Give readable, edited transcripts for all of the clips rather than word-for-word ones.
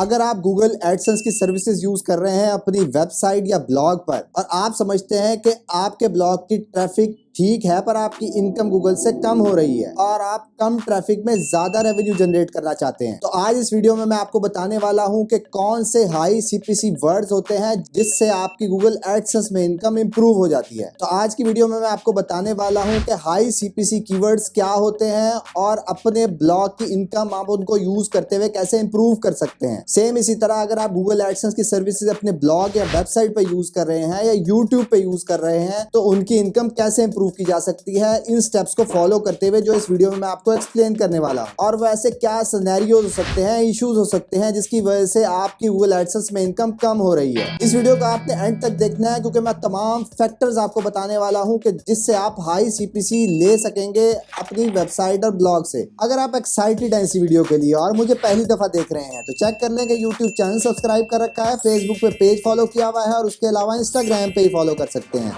अगर आप Google AdSense की सर्विसेज यूज कर रहे हैं अपनी वेबसाइट या ब्लॉग पर और आप समझते हैं कि आपके ब्लॉग की ट्रैफिक ठीक है पर आपकी इनकम गूगल से कम हो रही है और आप कम ट्रैफिक में ज्यादा रेवेन्यू जनरेट करना चाहते हैं, तो आज इस वीडियो में मैं आपको बताने वाला हूं कि कौन से हाई सीपीसी वर्ड्स होते हैं जिससे आपकी गूगल एडसेंस में इनकम इंप्रूव हो जाती है। तो आज की वीडियो में मैं आपको बताने वाला हूं कि हाई सीपीसी कीवर्ड्स क्या होते हैं और अपने ब्लॉग की इनकम आप उनको यूज करते हुए कैसे इंप्रूव कर सकते हैं। सेम इसी तरह अगर आप गूगल एडसेंस की सर्विसेज अपने ब्लॉग या वेबसाइट पर यूज कर रहे हैं या यूट्यूब पे यूज कर रहे हैं तो उनकी इनकम कैसे इंप्रूव की जा सकती है, इन स्टेप्स को फॉलो करते हुए जो इस वीडियो में मैं आपको एक्सप्लेन करने वाला हूं। और वैसे क्या सिनेरियोज हो सकते हैं, इश्यूज हो सकते हैं जिसकी वजह से आपकी गूगल एडसेंस में इनकम कम हो रही है। इस वीडियो को आपने एंड तक देखना है क्योंकि मैं तमाम फैक्टर्स आपको बताने वाला हूं कि जिससे आप हाई सीपीसी ले सकेंगे अपनी वेबसाइट और ब्लॉग से। अगर आप एक्साइटेड हैं इस वीडियो के लिए और मुझे पहली दफा देख रहे हैं तो चेक कर लें कि यूट्यूब चैनल सब्सक्राइब कर रखा है, फेसबुक पे पेज फॉलो किया हुआ है और उसके अलावा इंस्टाग्राम पे ही फॉलो कर सकते हैं।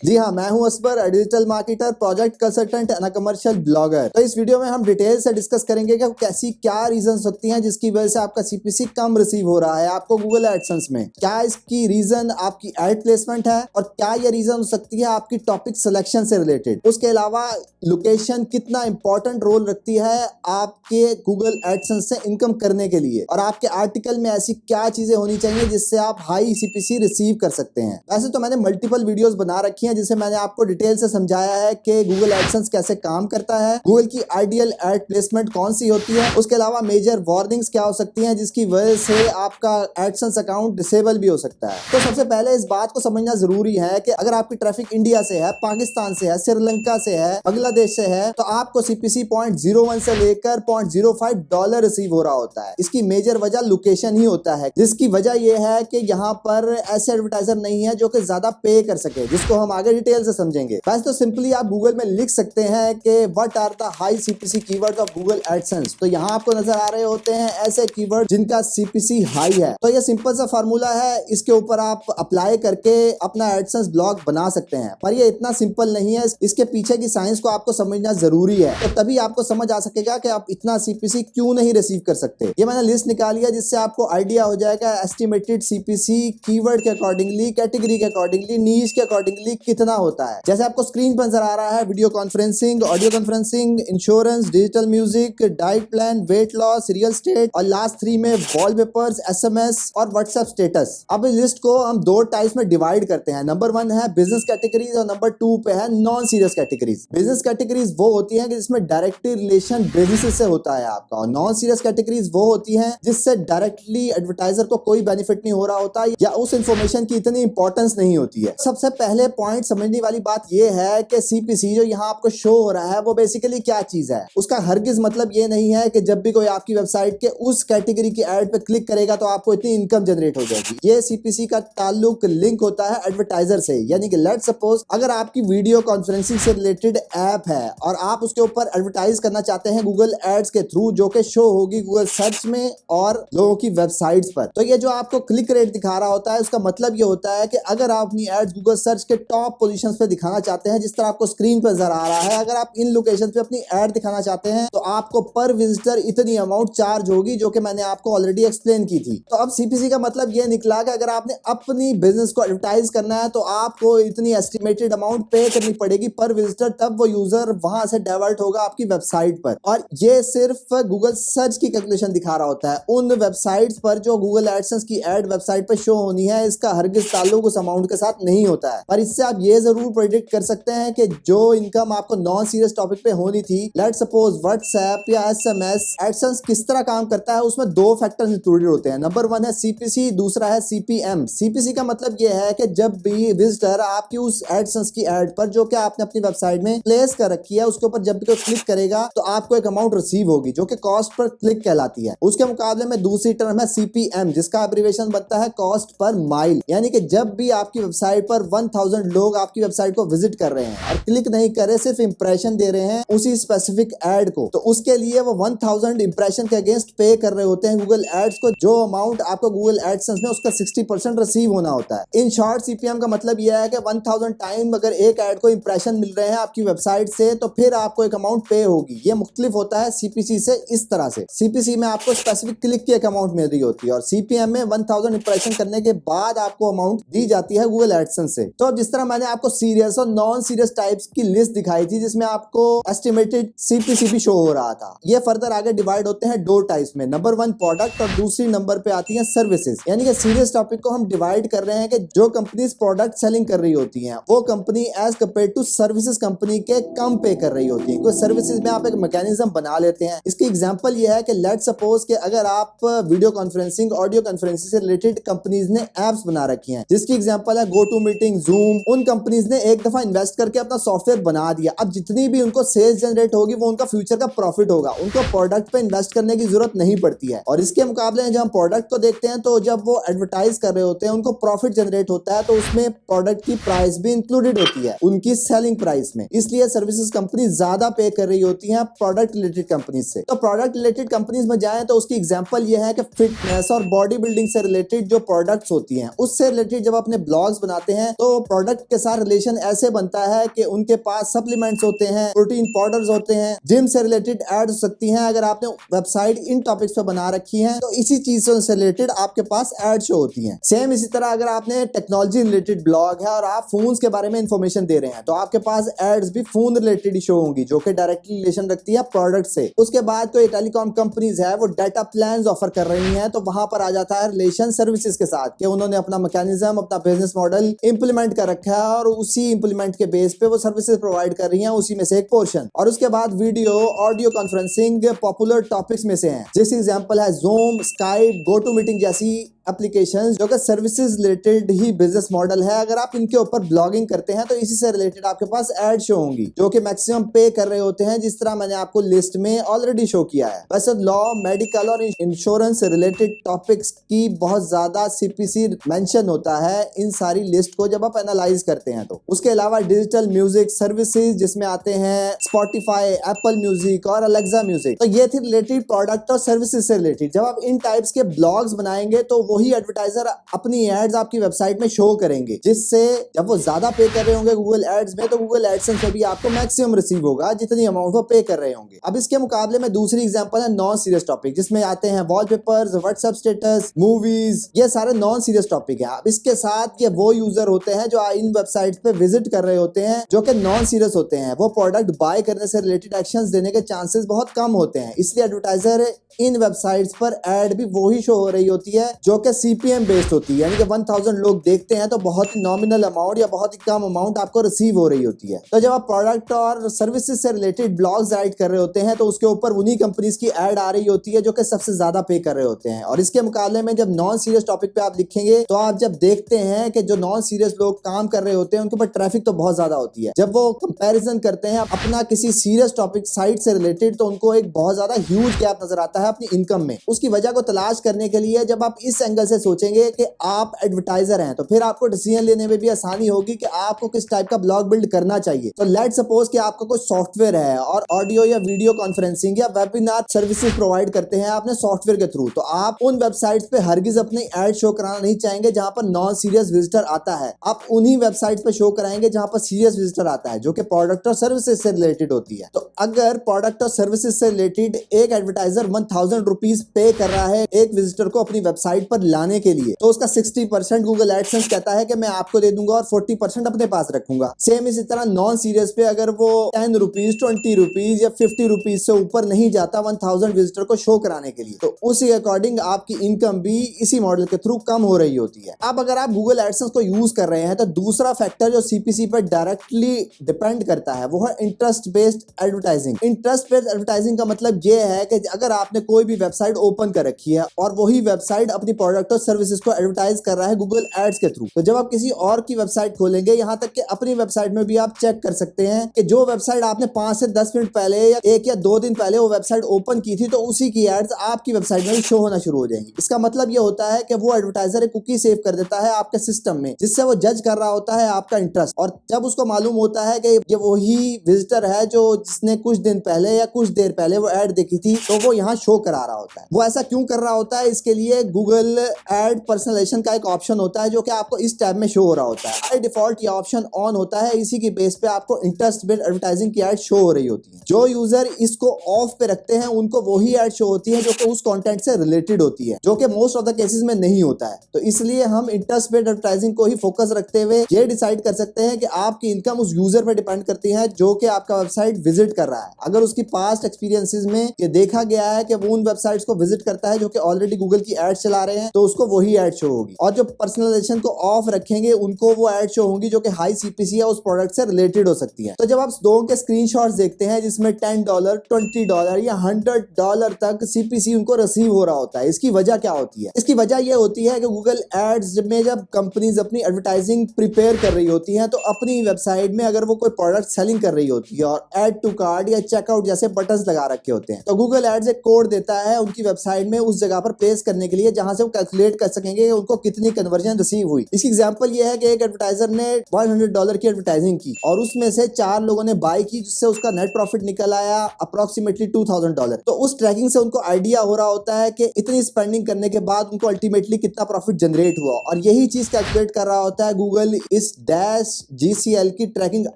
जी हाँ, मैं हूं Asbar, digital marketer, project consultant and commercial blogger. तो इस वीडियो में हम डिटेल से डिस्कस करेंगे कि कैसी क्या रीजन सकती हैं जिसकी वजह से आपका सीपीसी कम रिसीव हो रहा है आपको गूगल एडसेंस में। क्या इसकी रीजन आपकी एड प्लेसमेंट है और क्या ये रीजन हो सकती है आपकी टॉपिक सिलेक्शन से रिलेटेड। उसके अलावा लोकेशन कितना इंपॉर्टेंट रोल रखती है आपके गूगल एडसेंस से इनकम करने के लिए और आपके आर्टिकल में ऐसी क्या चीजें होनी चाहिए जिससे आप हाई सीपीसी रिसीव कर सकते हैं। वैसे तो मैंने मल्टीपल वीडियोस बना रखी हैं जिसे मैंने आपको डिटेल से समझाया है कि गूगल एडसेंस कैसे काम करता है, गूगल की आइडियल एड प्लेसमेंट कौन सी होती है, उसके अलावा मेजर वार्निंग्स क्या हो सकती हैं जिसकी वजह से आपका एडसेंस अकाउंट डिसेबल भी हो सकता है। तो सबसे पहले इस बात को समझना जरूरी है कि अगर आपकी ट्रैफिक इंडिया से है, पाकिस्तान से है, श्रीलंका से है, बांग्लादेश से है तो आपको सीपीसी 0.01 से लेकर $0.05 रिसीव हो रहा होता है। इसकी मेजर वजह लोकेशन ही होता है, जिसकी वजह यह है कि यहाँ पर ऐसे एडवर्टाइजर नहीं है जो कि ज्यादा पे कर सके, जिसको हम आगे डिटेल से समझेंगे। वैसे तो सिंपली आप गूगल में लिख सकते हैं कि what are the high CPC keywords of Google AdSense, तो यहाँ आपको नजर आ रहे होते हैं ऐसे कीवर्ड जिनका सीपीसी हाई है। तो ये सिंपल सा फार्मूला है, इसके ऊपर आप अप्लाई करके अपना एडसेंस ब्लॉग बना सकते हैं। पर ये इतना सिंपल नहीं है, इसके पीछे की साइंस को आपको समझना जरूरी है, तो तभी आपको समझ आ सकेगा कि आप इतना सीपीसी क्यों नहीं रिसीव कर सकते। ये मैंने लिस्ट निकाली है जिससे आपको आइडिया हो जाएगा एस्टिमेटेड सीपीसी कीवर्ड के अकॉर्डिंगली, कैटेगरी के अकॉर्डिंगली, नीश के अकॉर्डिंगली कितना होता है। जैसे आपको स्क्रीन पर नजर आ रहा है video conferencing, audio conferencing, insurance, digital music, diet plan, weight loss, real estate और लास्ट 3 में वॉलपेपर्स, एसएमएस और व्हाट्सएप स्टेटस। अब इस लिस्ट को हम 2 टाइप्स में डिवाइड करते हैं। नंबर 1 है बिजनेस कैटेगरीज और नंबर 2 पे है non serious categories. Business categories वो होती हैं कि जिसमें डायरेक्टली रिलेशन बिजनेस से होता है आपका, और नॉन सीरियस कैटेगरीज वो होती हैं जिससे डायरेक्टली एडवर्टाइजर को कोई बेनिफिट नहीं हो रहा होता या उस इंफॉर्मेशन की इतनी इंपॉर्टेंस नहीं होती है। सबसे पहले पॉइंट समझने वाली बात यह है कि सीपीसी जो यहाँ आपको शो हो रहा है वो बेसिकली क्या चीज है। उसका हरगिज मतलब ये नहीं है कि जब भी कोई आपकी वेबसाइट के उस कैटेगरी की एड पे क्लिक करेगा तो आपको इतनी इनकम जनरेट हो जाएगी। ये सीपीसी का ताल्लुक लिंक होता है एडवर्टाइजर से, यानी कि लेट्स सपोज अगर आपकी वीडियो कॉन्फ्रेंसिंग से रिलेटेड ऐप है और आप उसके ऊपर एडवर्टाइज करना चाहते हैं गूगल एड्स के थ्रू, जो कि शो होगी गूगल सर्च में और लोगों की वेबसाइट्स पर, तो ये जो आपको क्लिक रेट दिखा रहा होता है उसका मतलब ये होता है कि अगर आप अपनी एड्स गूगल सर्च के टॉप पोजीशंस पे दिखाना चाहते हैं, जिस तरह आपको स्क्रीन पर नजर आ रहा है, अगर आप इन लोकेशन पे अपनी एड दिखाना चाहते हैं तो आपको पर विजिटर इतनी अमाउंट चार्ज होगी, जो कि मैंने आपको ऑलरेडी एक्सप्लेन की थी। तो अब सीपीसी का मतलब ये निकला कि अगर आपने अपनी बिजनेस को एडवर्टाइज करना है तो आपको इतनी एस्टिमेटेड अमाउंट पे करनी पड़ेगी पर विजिटर, तब वो यूजर वहां से डाइवर्ट होगा आपकी वेबसाइट पर। और ये सिर्फ गूगल सर्च की कैलकुलेशन दिखा रहा होता है, उन वेबसाइट्स पर जो गूगल एडसेंस की एड वेबसाइट पर शो होनी है इसका हरगिज ताल्लुक उस अमाउंट के साथ नहीं होता है। पर इससे आप ये जरूर प्रेडिक्ट कर सकते हैं कि जो इनकम आपको नॉन सीरियस टॉपिक पे होनी थी, लेट्स सपोज व्हाट्सएप या एसएमएस, एडसेंस किस तरह काम करता है उसमें 2 फैक्टर्स इंक्लूडेड होते हैं। नंबर 1 है सीपीसी, दूसरा है सीपीएम। सीपीसी का मतलब ये है कि जब भी विजिटर आपकी उस एडसेंस की एड पर जो कि आपने अपनी वेबसाइट में प्लेस कर रखी है उसके ऊपर जब भी कोई क्लिक करेगा तो आपको एक अमाउंट रिसीव होगी जो कि कॉस्ट पर क्लिक कहलाती है। उसके मुकाबले में दूसरी टर्म है सीपीएम, जिसका एब्रिविएशन बनता है कॉस्ट पर माइल, यानी कि जब भी आपकी वेबसाइट पर 1000 लोग लोग आपकी वेबसाइट को विजिट कर रहे हैं और क्लिक नहीं कर रहे, सिर्फ इंप्रेशन दे रहे हैं उसी स्पेसिफिक एड को, तो उसके लिए वो 1000 इंप्रेशन के अगेंस्ट पे कर रहे होते हैं गूगल एड्स को, जो अमाउंट आपको गूगल एडसेंस में उसका 60% रिसीव होना होता है। इन शॉर्ट सीपीएम का मतलब यह है कि 1000 टाइम अगर एक एड को इंप्रेशन मिल रहे हैं आपकी वेबसाइट से तो फिर आपको एक अमाउंट पे होगी। ये मुख्तलिफ होता है सीपीसी से इस तरह से। सीपीसी में आपको स्पेसिफिक क्लिक की एक अमाउंट मिल रही होती है और सीपीएम में 1000 इंप्रेशन करने के बाद आपको अमाउंट दी जाती है गूगल एडसेंस से। तो जिस तरह मैंने आपको सीरियस और नॉन सीरियस टाइप्स की लिस्ट दिखाई थी जिसमें आपको एस्टिमेटेड सीपीसी भी शो हो रहा था, ये फर्दर आगे डिवाइड होते हैं दो टाइप्स में। नंबर 1 प्रोडक्ट और दूसरी नंबर पे आती है सर्विसेज। यानी कि सीरियस टॉपिक को हम डिवाइड कर रहे हैं कि जो कंपनीज प्रोडक्ट सेलिंग कर रही होती हैं वो company as compared to services company के कम पे कर रही होती है, क्योंकि सर्विसेज में आप एक मैकेनिज्म बना लेते हैं। इसकी एग्जांपल ये है कि लेट सपोज कि अगर आप वीडियो कॉन्फ्रेंसिंग, ऑडियो कॉन्फ्रेंसिंग से रिलेटेड कंपनीज ने एप्स बना रखी हैं, जिसकी एग्जांपल है गो टू मीटिंग, जूम। उन कंपनीज ने एक दफा इन्वेस्ट करके अपना सॉफ्टवेयर बना दिया, अब जितनी भी उनको सेल्स जनरेट होगी वो उनका फ्यूचर का प्रॉफिट होगा, उनको प्रोडक्ट पे इन्वेस्ट करने की जरूरत नहीं पड़ती है। और इसके मुकाबले जब हम प्रोडक्ट को देखते हैं तो जब वो एडवर्टाइज कर रहे होते हैं उनको प्रॉफिट जनरेट होता है, तो उसमें प्रोडक्ट की प्राइस भी इंक्लूडेड होती है उनकी सेलिंग प्राइस में। इसलिए सर्विसेज कंपनी ज्यादा पे कर रही होती है प्रोडक्ट रिलेटेड कंपनीज से। तो प्रोडक्ट रिलेटेड कंपनीज में जाएं तो उसकी एग्जांपल ये है कि फिटनेस और बॉडी बिल्डिंग से रिलेटेड जो प्रोडक्ट्स होती हैं उससे रिलेटेड जब अपने ब्लॉग्स बनाते हैं तो प्रोडक्ट के साथ रिलेशन ऐसे बनता है कि उनके पास सप्लीमेंट्स होते हैं, प्रोटीन पाउडर्स होते हैं, जिम से रिलेटेड एड हो सकती हैं। अगर आपने वेबसाइट इन टॉपिक्स पे बना रखी है तो इसी चीजों से रिलेटेड आपके पास एड शो होती हैं। सेम इसी तरह अगर आपने टेक्नोलॉजी रिलेटेड ब्लॉग है और आप फोन्स के बारे में इंफॉर्मेशन दे रहे हैं तो आपके पास एड्स भी फोन रिलेटेड ही शो होंगी जो कि डायरेक्टली रिलेशन रखती है प्रोडक्ट से। उसके बाद कोई टेलीकॉम कंपनीज है वो डाटा प्लान्स ऑफर कर रही हैं, तो वहां पर आ जाता है रिलेशन सर्विसेज के साथ कि उन्होंने अपना मैकेनिज्म, अपना बिजनेस मॉडल इंप्लीमेंट कर रखा है और उसी इंप्लीमेंट के बेस पे वो सर्विसेज प्रोवाइड कर रही हैं, उसी में से एक पोर्शन। और उसके बाद video, audio conferencing popular topics में से हैं, जिस एग्जांपल है Zoom, Skype, GoToMeeting जैसी एप्लीकेशंस जो कि सर्विसेज रिलेटेड ही बिजनेस मॉडल है। अगर आप इनके ऊपर ब्लॉगिंग करते हैं तो इसी से रिलेटेड आपके पास एड शो होंगी जो कि मैक्सिमम पे कर रहे होते हैं, जिस तरह मैंने आपको लिस्ट में ऑलरेडी शो किया है। वैसे लॉ, मेडिकल और इंश्योरेंस से रिलेटेड टॉपिक्स की बहुत ज्यादा सीपीसी मेंशन होता है इन सारी लिस्ट को जब आप एनालाइज करते हैं तो। उसके अलावा डिजिटल म्यूजिक सर्विसेज जिसमें आते हैं स्पॉटिफाई, एप्पल म्यूजिक और अलेक्सा म्यूजिक, तो ये थी रिलेटेड प्रोडक्ट और सर्विसेज से रिलेटेड। जब आप इन टाइप्स के ब्लॉग्स बनाएंगे तो वही एडवर्टाइजर अपनी एड्स आपकी वेबसाइट में शो करेंगे, जिससे जब वो ज्यादा पे कर रहे होंगे गूगल एड्स में तो गूगल एडसेंस में भी आपको मैक्सिमम रिसीव होगा जितनी अमाउंट वो पे कर रहे होंगे। अब इसके मुकाबले में दूसरी एग्जांपल है नॉन सीरियस टॉपिक, जिसमें आते हैं वॉलपेपर्स, व्हाट्सएप स्टेटस, मूवीज, ये सारे नॉन सीरियस टॉपिक है। अब इसके साथ ये वो यूजर होते हैं जो इन वेबसाइट्स पे विजिट कर रहे होते हैं जो कि नॉन सीरियस होते हैं, वो प्रोडक्ट बाय करने से रिलेटेड एक्शंस देने के चांसेस बहुत कम होते हैं। इसलिए एडवर्टाइजर इन वेबसाइट्स पर एड भी वही शो हो रही होती है जो कि सीपीएम बेस्ड होती है, यानी कि 1000 लोग देखते हैं तो बहुत ही नॉमिनल अमाउंट या बहुत ही कम अमाउंट आपको रिसीव हो रही होती है। तो जब आप प्रोडक्ट और सर्विसेज से रिलेटेड ब्लॉग्स राइट कर रहे होते हैं तो उसके ऊपर उन्हीं कंपनीज की एड आ रही होती है जो कि सबसे ज्यादा पे कर रहे होते हैं। और इसके मुकाबले में जब नॉन सीरियस टॉपिक पे आप लिखेंगे तो आप जब देखते हैं कि जो नॉन सीरियस लोग काम कर रहे होते हैं उनके ऊपर ट्रैफिक तो बहुत ज्यादा होती है। जब वो कंपैरिजन करते हैं अपना किसी सीरियस टॉपिक साइट से रिलेटेड तो उनको एक बहुत ज्यादा ह्यूज गैप नजर आता है अपनी इनकम में। उसकी वजह को तलाश करने के लिए जब आप इस एंगल से सोचेंगे कि आप एडवर्टाइजर हैं तो फिर आपको डिसीजन लेने में भी आसानी होगी कि आपको किस टाइप का ब्लॉग बिल्ड करना चाहिए। तो लेट सपोज कि आपका कोई सॉफ्टवेयर है और ऑडियो या वीडियो कॉन्फ्रेंसिंग या वेबिनार सर्विसेज प्रोवाइड करते हैं आपने सॉफ्टवेयर के थ्रू, तो आप उन वेबसाइट्स पे हरगिज अपनी एड शो कराना नहीं चाहेंगे जहां पर नॉन सीरियस विजिटर आता है। आप उन्हीं वेबसाइट्स पे शो कराएंगे जहां पर सीरियस विजिटर आता है जो कि प्रोडक्ट और सर्विसेज से रिलेटेड होती है। तो अगर प्रोडक्ट और सर्विसेज से रिलेटेड एक एडवर्टाइजर 1000 रुपीज पे कर रहा है एक विजिटर को अपनी वेबसाइट पर लाने के लिए, तो उसका 60% गूगल एडसेंस कहता है कि मैं आपको दे दूंगा और 40% अपने पास रखूंगा। सेम इसी तरह नॉन सीरियस पे अगर वो 10 रुपीज, 20 रुपीज या 50 रुपीज से ऊपर नहीं जाता 1000 विजिटर को शो कराने के लिए, तो उसी अकॉर्डिंग आपकी इनकम भी इसी मॉडल के थ्रू कम हो रही होती है। अब अगर आप गूगल एडसेंस को यूज कर रहे हैं तो दूसरा फैक्टर जो सीपीसी पर डायरेक्टली डिपेंड करता है वो है interest based advertising. Interest based advertising का मतलब ये है कि अगर आपने कोई भी वेबसाइट ओपन कर रखी है और वही वेबसाइट अपनी प्रोडक्ट और सर्विसेज को एडवर्टाइज कर रहा है गूगल एड्स के थ्रू। तो जब आप किसी और की वेबसाइट खोलेंगे, यहाँ तक कि अपनी वेबसाइट में भी आप चेक कर सकते हैं कि जो वेबसाइट आपने 5 से 10 मिनट पहले या 1 या 2 दिन पहले वो वेबसाइट ओपन की थी, तो उसी की एड्स आपकी वेबसाइट में भी शो होना शुरू हो जाएंगी। इसका मतलब ये होता है कि वो एडवर्टाइजर एक कुकी सेव कर देता है आपके सिस्टम में, जिससे वो जज कर रहा होता है आपका इंटरेस्ट। और जब उसको मालूम होता है कि ये वही विजिटर है जो जिसने कुछ दिन पहले या कुछ देर पहले वो एड देखी थी, तो वो यहाँ शो करा रहा होता है। वो ऐसा क्यों कर रहा होता है? इसके लिए गूगल एड पर्सनलाइजेशन का एक ऑप्शन होता है जो कि आपको इस टैब में शो हो रहा होता है। बाय डिफॉल्ट ये ऑप्शन ऑन होता है, इसी की बेस पे आपको इंटरेस्ट बेस्ड एडवर्टाइजिंग की एड शो हो रही होती है। जो यूजर इसको ऑफ पे रखते हैं उनको वही एड शो होती है जो कि उस कंटेंट से रिलेटेड होती है, जो कि मोस्ट ऑफ द केसेस में नहीं होता है। तो इसलिए हम इंटरेस्ट बेस्ड एडवर्टाइजिंग को ही फोकस रखते हुए ये डिसाइड कर सकते हैं कि आपकी इनकम उस यूजर पे डिपेंड करती है जो कि आपका वेबसाइट विजिट कर रहा है। अगर उसकी पास्ट एक्सपीरियंसेस में ये देखा गया है कि वो उन वेबसाइट्स को विजिट करता है जो कि ऑलरेडी गूगल की एड चला रहे हैं, तो उसको वही एड शो होगी। और जो पर्सनलाइजेशन को ऑफ रखेंगे उनको वो एड शो होंगी जो कि हाई सीपीसी या उस प्रोडक्ट से रिलेटेड हो सकती है। तो जब आप दोनों के स्क्रीनशॉट्स देखते हैं जिसमें $10, $20 या $100 तक सीपीसी उनको रिसीव हो रहा होता है, इसकी वजह क्या होती है? इसकी वजह यह होती है कि गूगल एड्स में जब कंपनीज अपनी एडवर्टाइजिंग प्रिपेयर कर रही होती हैं, तो अपनी वेबसाइट में अगर वो कोई प्रोडक्ट सेलिंग कर रही होती है और ऐड टू कार्ट या चेकआउट जैसे बटन्स लगा रखे होते हैं, तो गूगल एड्स एक कोड देता है उनकी वेबसाइट में उस जगह पर प्लेस करने के लिए जहां से वो कैलकुलेट कर सकेंगे कि उनको कितनी कन्वर्जन रिसीव हुई। इसकी एग्जांपल ये है कि एक एडवर्टाइजर ने $100 की एडवर्टाइजिंग की और उसमें से 4 लोगों ने बाय की, जिससे उसका नेट प्रॉफिट निकल आया अप्रोक्सीमेटली $2000। तो उस ट्रैकिंग से उनको आइडिया हो रहा होता है कि इतनी स्पेंडिंग करने के बाद उनको अल्टीमेटली कितना प्रॉफिट जनरेट हुआ, और यही चीज कैलकुलेट कर रहा होता है गूगल इस -GCL की ट्रैकिंग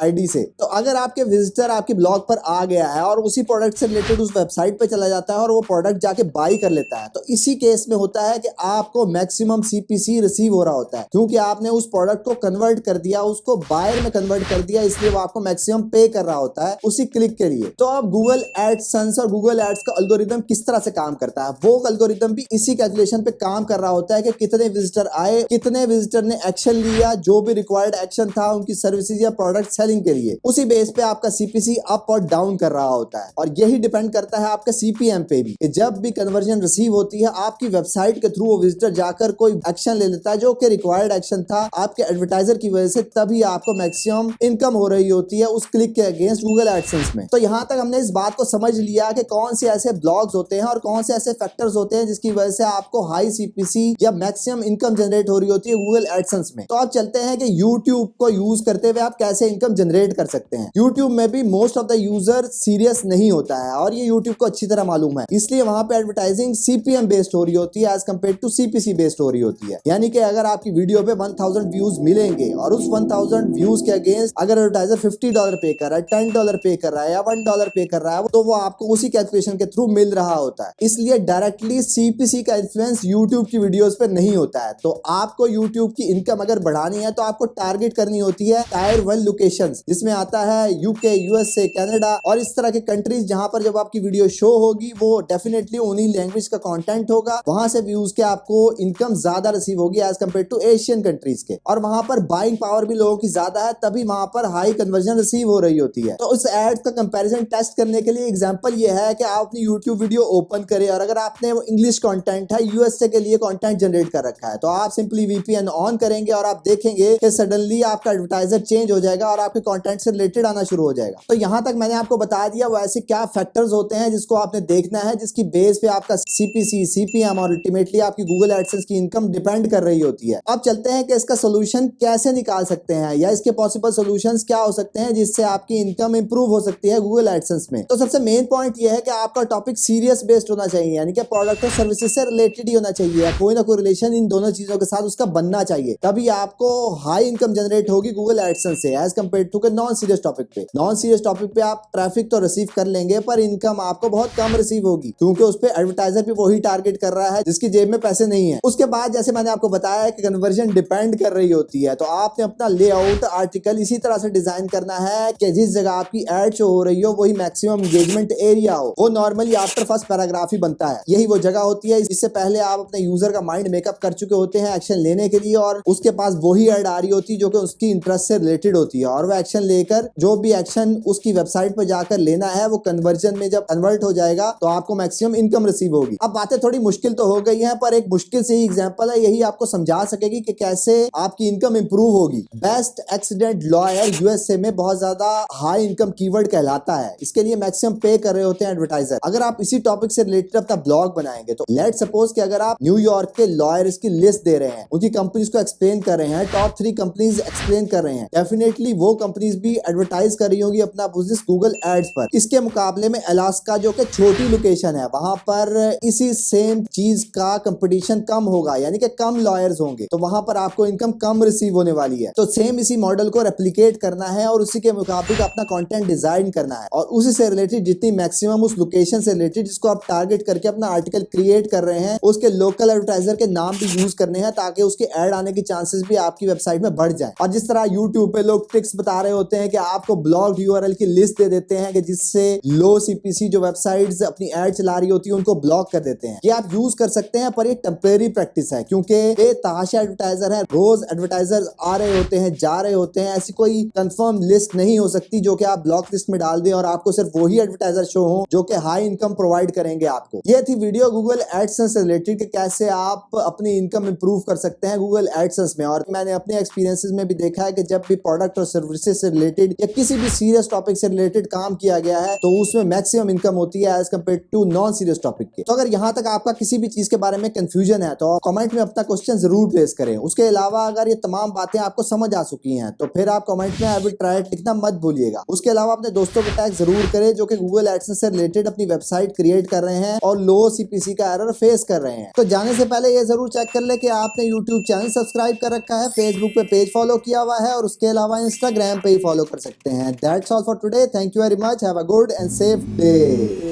आईडी से। तो अगर आपके विजिटर आपके ब्लॉग पर आ गया है और उसी प्रोडक्ट से रिलेटेड उस वेबसाइट पे चला जाता है और वो प्रोडक्ट जाके बाय कर लेता है, तो इसी केस में होता है कि आपको मैक्सिमम सीपीसी रिसीव हो रहा होता है, क्योंकि आपने उस प्रोडक्ट को कन्वर्ट कर दिया, उसको बायर में कन्वर्ट कर दिया, इसलिए वो आपको मैक्सिमम पे कर रहा होता है उसी क्लिक के लिए। तो अब गूगल एडसेंस और गूगल एड्स का एल्गोरिदम किस तरह से काम करता है? वो एल्गोरिदम भी इसी कैलकुलेशन पे काम कर रहा होता है कि कितने विजिटर आए, कितने विजिटर ने एक्शन लिया, जो भी रिक्वायर्ड एक्शन था उनकी सर्विसेज या प्रोडक्ट सेलिंग के लिए, उसी बेस पे आपका सीपीसी अप और डाउन कर रहा होता है। और यही डिपेंड करता है आपके सीपीएम पे भी, कि जब भी कन्वर्जन रिसीव होती है आपकी वेबसाइट के थ्रू वो विजिटर जाकर कोई एक्शन ले लेता है जो कि रिक्वायर्ड एक्शन था आपके एडवर्टाइजर की वजह से, तभी आपको मैक्सिमम इनकम हो रही होती है उस क्लिक के अगेंस्ट गूगल एडसेंस में। तो यहाँ तक हमने इस बात को समझ लिया कि कौन से ऐसे ब्लॉग्स होते हैं और कौन से ऐसे फैक्टर्स होते हैं जिसकी वजह से आपको हाई सीपीसी या मैक्सिमम इनकम जनरेट हो रही होती है गूगल एडसेंस में। तो आप चलते हैं कि यूट्यूब को यूज करते हुए आप कैसे इनकम जनरेट कर सकते हैं। यूट्यूब में भी most of the user serious नहीं होता है और ये यूट्यूब को अच्छी तरह मालूम है, इसलिए वहां पे एडवर्टाइजिंग सीपीएम बेस्ड हो रही होती है as compared to CPC based हो रही होती है। यानी कि अगर आपकी वीडियो पे 1000 व्यूज मिलेंगे और उस 1000 व्यूज के अगेंस्ट अगर एडवर्टाइजर $50 पे कर रहा है, $10 पे कर रहा है या $1 पे कर रहा है, तो वो आपको उसी कैलकुलेशन के थ्रू मिल रहा होता है। इसलिए डायरेक्टली सीपीसी का इन्फ्लुएंस यूट्यूब की वीडियोस पे नहीं होता है। तो आपको यूट्यूब की इनकम अगर बढ़ानी है तो आपको टारगेट करनी होती है टायर 1 लोकेशंस, जिसमें आता है यूके, यूएसए, कनाडा और इस तरह के कंट्रीज, जहां पर जब आपकी वीडियो शो होगी वो डेफिनेटली उन्हीं लैंग्वेज का कंटेंट होगा, वहां से व्यूज के आपको इनकम ज्यादा रिसीव होगी as compared to Asian countries के। और वहां पर बाइंग पावर भी लोगों की ज्यादा है, तभी वहां पर हाई कन्वर्जन रिसीव हो रही होती है। तो उस एड्स का कंपैरिजन टेस्ट करने के लिए एग्जांपल ये है कि आप अपनी यूट्यूब वीडियो ओपन करें और अगर आपने वो इंग्लिश कंटेंट है, यूएसए के लिए कंटेंट जनरेट कर रखा है, तो आप सिंपली वीपीएन ऑन करेंगे और आप देखेंगे कि सडनली आपका एडवर्टाइजर चेंज हो जाएगा और आपके कंटेंट से रिलेटेड आना शुरू हो जाएगा। तो यहाँ तक मैंने आपको बता दिया वो ऐसे क्या फैक्टर्स होते हैं जिसको आपने देखना है, जिसकी बेस पे आपका सीपीसी, सीपीएम और अल्टीमेटली आपकी गूगल एडसेंस की इनकम डिपेंड कर रही होती है। अब चलते हैं कि इसका सोल्यूशन कैसे निकाल सकते हैं या इसके पॉसिबल सॉल्यूशंस क्या हो सकते हैं जिससे आपकी इनकम इंप्रूव हो सकती है गूगल एडसेंस में। तो सबसे मेन पॉइंट ये है कि आपका टॉपिक सीरियस बेस्ड होना चाहिए, यानी कि प्रोडक्ट और सर्विसेज से रिलेटेड ही होना चाहिए या कोई ना कोई रिलेशन इन दोनों चीजों के साथ उसका बनना चाहिए, तभी आपको हाई इनकम जनरेट होगी गूगल एडसेंस से एज कम्पेयर टू के नॉन सीरियस टॉपिक पे। नॉन सीरियस टॉपिक पे आप ट्रैफिक तो रिसीव कर लेंगे पर इनकम आपको बहुत कम रिसीव होगी, क्योंकि उस पे एडवर्टाइजर भी वही टारगेट कर रहा है जिसकी जेब में पैसे नहीं है। उसके बाद जैसे मैंने आपको बताया कि कन्वर्जन डिपेंड कर रही होती है, तो आपने अपना लेआउट आर्टिकल इसी तरह से डिजाइन करना है कि जिस जगह आपकी एड शो हो रही हो वही मैक्सिमम एंगेजमेंट एरिया हो। वो नॉर्मली आफ्टर फर्स्ट पैराग्राफ ही बनता है, यही वो जगह होती है इससे पहले आप अपने यूजर का माइंड मेकअप कर चुके होते हैं एक्शन लेने के लिए, और उसके पास वही एड आ रही होती है जो कि उसकी इंटरेस्ट से रिलेटेड होती है, और वो एक्शन लेकर जो भी एक्शन उसकी वेबसाइट पर जाकर लेना है वो कन्वर्जन में जब कन्वर्ट हो जाएगा तो आपको मैक्सिमम इनकम रिसीव होगी। अब बातें थोड़ी मुश्किल तो हो गई हैं, पर एक मुश्किल से ही एग्जांपल है, यही आपको समझा सकेगी कि कैसे आपकी इनकम इंप्रूव होगी। बेस्ट एक्सीडेंट लॉयर यूएसए में बहुत ज्यादा हाई इनकम कीवर्ड कहलाता है, इसके लिए मैक्सिमम पे कर रहे होते हैं एडवर्टाइजर। अगर आप इसी टॉपिक से रिलेटेड अपना ब्लॉग बनाएंगे तो लेट सपोज कि अगर आप न्यूयॉर्क के लॉयर्स की लिस्ट दे रहे हैं, उनकी कंपनीज को एक्सप्लेन कर रहे हैं, टॉप 3 कंपनीज एक्सप्लेन कर रहे हैं, डेफिनेटली वो कंपनीज भी एडवर्टाइज कर रही होंगी अपना बिजनेस गूगल एड्स पर। इसके मुकाबले में अलास्का जो कि छोटी लोकेशन है, वहां पर इसी सेम चीज का कंपटीशन कम होगा, यानी कि कम लॉयर्स होंगे, तो वहां पर आपको इनकम कम रिसीव होने वाली है। तो सेम इसी मॉडल को रेप्लिकेट करना है और उसी के मुताबिक अपना कंटेंट डिजाइन करना है और उसी से रिलेटेड जितनी मैक्सिमम उस लोकेशन से रिलेटेड जिसको आप टारगेट करके अपना आर्टिकल क्रिएट कर रहे हैं, उसके लोकल एडवर्टाइजर के नाम भी यूज करने हैं ताकि उसके ऐड आने की चांसेस भी आपकी वेबसाइट में बढ़ जाए। और जिस तरह यूट्यूब पे लोग ट्रिक्स बता रहे होते हैं कि आपको ब्लॉक्ड यूआरएल की लिस्ट दे देते हैं कि जिससे लो सीपीसी जो वेबसाइट्स अपनी ऐड चला रही होती है उनको ब्लॉक कर देते हैं, ये आप यूज कर सकते हैं, पर ये टेम्परेरी प्रैक्टिस है क्योंकि ये तहाशा एडवर्टाइजर है, रोज एडवर्टाइजर आ रहे होते हैं, जा रहे होते हैं, ऐसी कोई कंफर्म लिस्ट नहीं हो सकती जो कि आप ब्लॉक लिस्ट में डाल दें और आपको सिर्फ वही एडवर्टाइजर शो हो जो कि हाई इनकम प्रोवाइड करेंगे आपको। ये थी वीडियो गूगल एडसेंस से रिलेटेड कि कैसे आप अपनी इनकम इंप्रूव कर सकते हैं गूगल एडसेंस में। और मैंने अपने एक्सपीरियंसेस में भी देखा है कि जब भी प्रोडक्ट और सर्विसेज से रिलेटेड या किसी भी सीरियस टॉपिक से रिलेटेड काम किया गया है तो उसमें मैक्सिमम इनकम होती है as compared to non serious topic के। तो अगर यहाँ तक आपका किसी भी चीज के बारे में कंफ्यूजन है तो कमेंट में अपना क्वेश्चन जरूर प्लेस करें। उसके अलावा अगर ये तमाम बातें आपको समझ आ चुकी हैं तो फिर आप कमेंट में आई विल ट्राई लिखना मत भूलिएगा। उसके अलावा अपने दोस्तों को टैग जरूर करें जो कि गूगल एडसेंस से रिलेटेड अपनी वेबसाइट क्रिएट कर रहे हैं और लो सीपीसी का एरर फेस कर रहे हैं। तो जाने से पहले ये जरूर चेक कर ले कि आपने यूट्यूब चैनल सब्सक्राइब कर रखा है, फेसबुक पे पेज फॉलो किया हुआ है और उसके अलावा इंस्टाग्राम पे ही फॉलो कर सकते हैं। That's all for today, thank you very much, have a good and safe day.